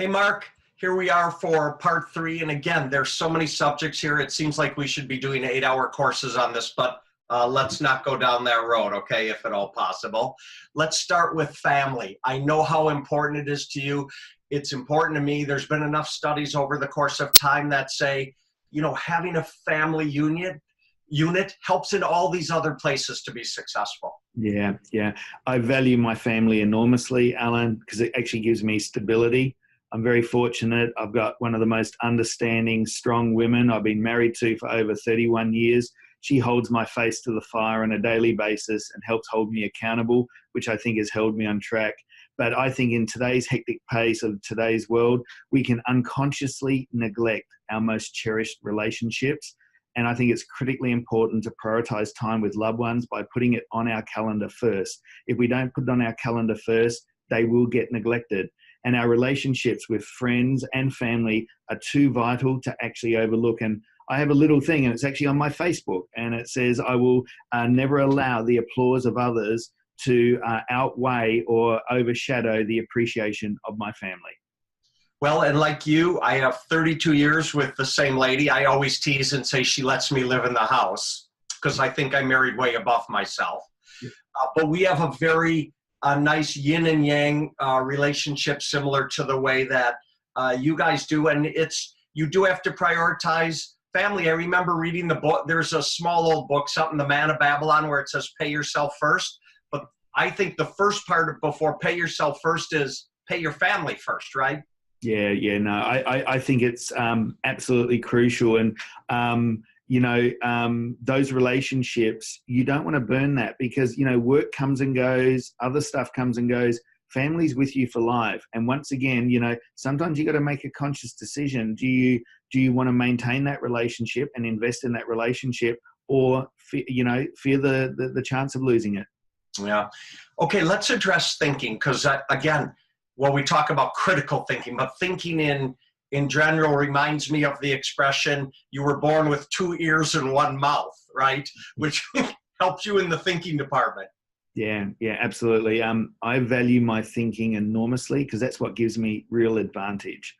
Hey, Mark, here we are for part 3. And again, there's so many subjects here. It seems like we should be doing 8-hour courses on this, but let's not go down that road, okay, if at all possible. Let's start with family. I know how important it is to you. It's important to me. There's been enough studies over the course of time that say, you know, having a family unit helps in all these other places to be successful. Yeah. I value my family enormously, Allan, because it actually gives me stability. I'm very fortunate. I've got one of the most understanding, strong women I've been married to for over 31 years. She holds my face to the fire on a daily basis and helps hold me accountable, which I think has held me on track. But I think in today's hectic pace of today's world, we can unconsciously neglect our most cherished relationships. And I think it's critically important to prioritize time with loved ones by putting it on our calendar first. If we don't put it on our calendar first, they will get neglected. And our relationships with friends and family are too vital to actually overlook. And I have a little thing, and it's actually on my Facebook, and it says, I will never allow the applause of others to outweigh or overshadow the appreciation of my family. Well, and like you, I have 32 years with the same lady. I always tease and say she lets me live in the house because I think I married way above myself. But we have a very nice yin and yang relationship, similar to the way that you guys do. And you do have to prioritize family. I remember reading the book. There's a small old book, something, The Man of Babylon, where it says pay yourself first. But I think the first part of before pay yourself first is pay your family first, right? Yeah. No, I think it's absolutely crucial. And, those relationships, you don't want to burn that because, work comes and goes, other stuff comes and goes, family's with you for life. And once again, sometimes you got to make a conscious decision. Do you want to maintain that relationship and invest in that relationship, or, fear the chance of losing it? Yeah. Okay, let's address thinking, because again, we talk about critical thinking, but thinking in general reminds me of the expression, you were born with 2 ears and 1 mouth, right? Which helps you in the thinking department. Yeah, absolutely. I value my thinking enormously because that's what gives me real advantage.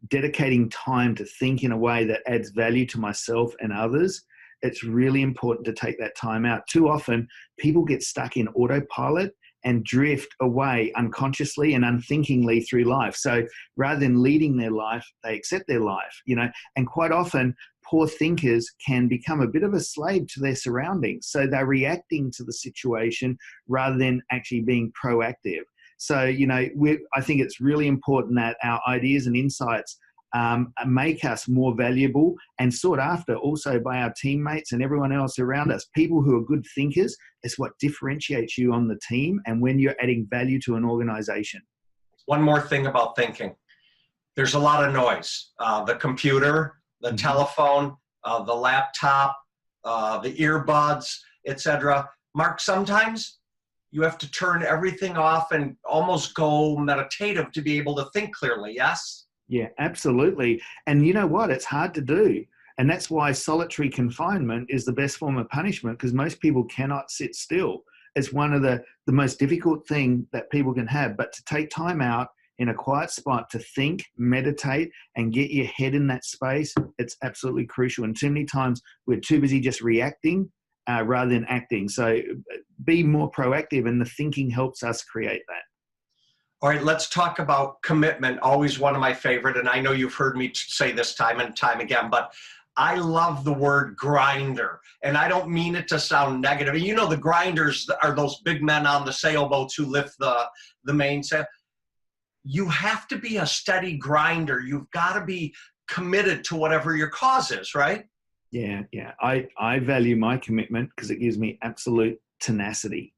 Dedicating time to think in a way that adds value to myself and others, it's really important to take that time out. Too often, people get stuck in autopilot and drift away unconsciously and unthinkingly through life. So rather than leading their life, they accept their life, and quite often poor thinkers can become a bit of a slave to their surroundings. So they're reacting to the situation rather than actually being proactive. So, I think it's really important that our ideas and insights make us more valuable and sought after also by our teammates and everyone else around us. People who are good thinkers is what differentiates you on the team and when you're adding value to an organization. One more thing about thinking. There's a lot of noise. The computer, the telephone, the laptop, the earbuds, etc. Mark, sometimes you have to turn everything off and almost go meditative to be able to think clearly, yes? Yeah, absolutely. And you know what? It's hard to do. And that's why solitary confinement is the best form of punishment, because most people cannot sit still. It's one of the most difficult thing that people can have. But to take time out in a quiet spot to think, meditate, and get your head in that space, it's absolutely crucial. And too many times we're too busy just reacting rather than acting. So be more proactive, and the thinking helps us create that. All right, let's talk about commitment, always one of my favorite, and I know you've heard me say this time and time again, but I love the word grinder, and I don't mean it to sound negative. The grinders are those big men on the sailboats who lift the mainsail. You have to be a steady grinder. You've got to be committed to whatever your cause is, right? Yeah. I value my commitment because it gives me absolute tenacity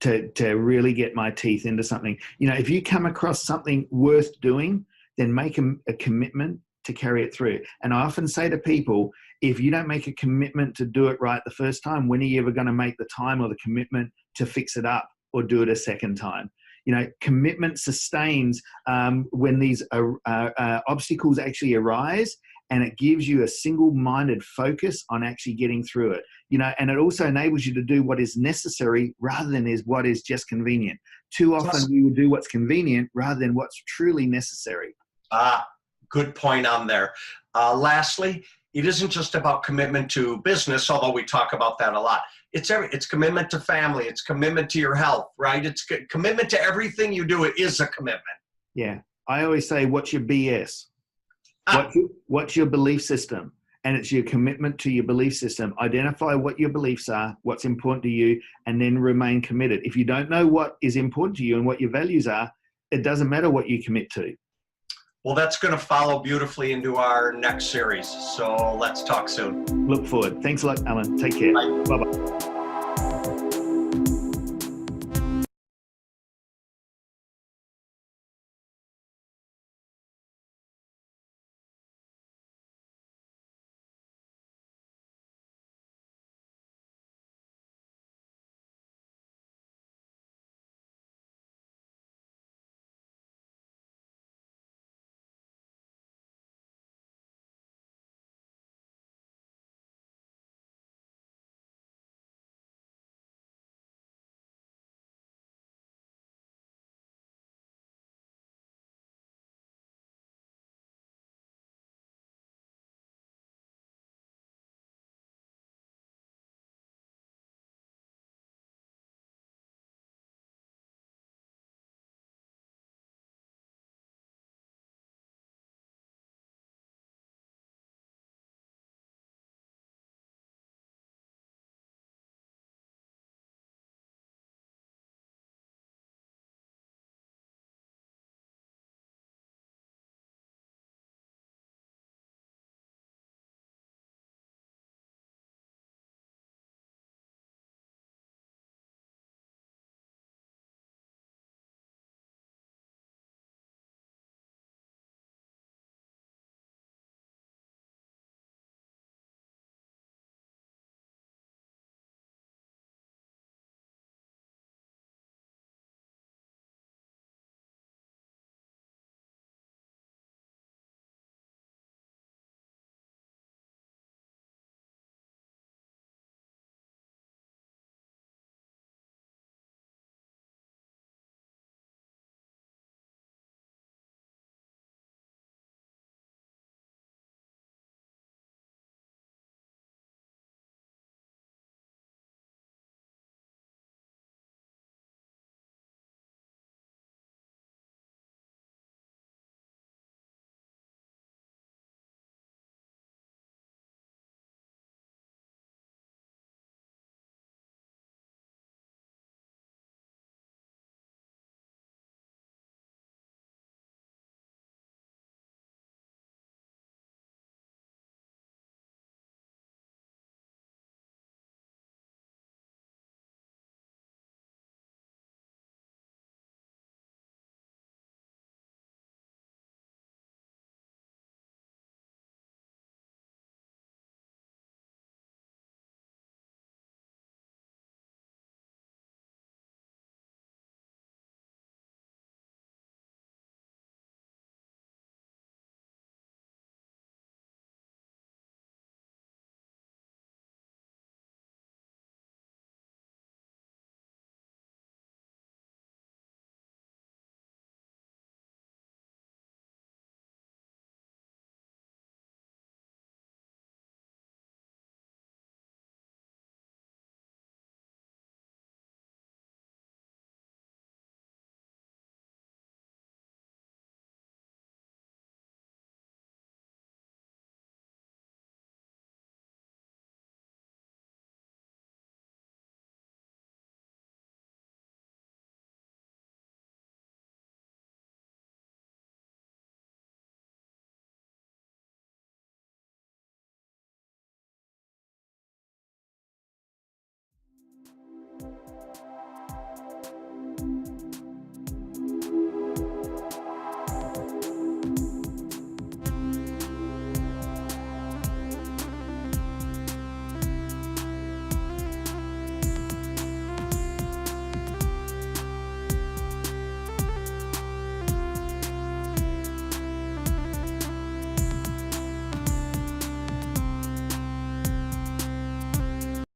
to really get my teeth into something. If you come across something worth doing, then make a commitment to carry it through. And I often say to people, if you don't make a commitment to do it right the first time, when are you ever going to make the time or the commitment to fix it up or do it a second time? Commitment sustains when these obstacles actually arise, and it gives you a single-minded focus on actually getting through it. And it also enables you to do what is necessary rather than what is just convenient. Too often we will do what's convenient rather than what's truly necessary. Good point on there. Lastly, it isn't just about commitment to business, although we talk about that a lot. It's commitment to family. It's commitment to your health, right? It's commitment to everything you do. It is a commitment. Yeah. I always say, what's your BS? What's your belief system? And it's your commitment to your belief system. Identify what your beliefs are, what's important to you, and then remain committed. If you don't know what is important to you and what your values are, it doesn't matter what you commit to. Well, that's going to follow beautifully into our next series. So let's talk soon. Look forward. Thanks a lot, Allan. Take care. Bye. Bye-bye.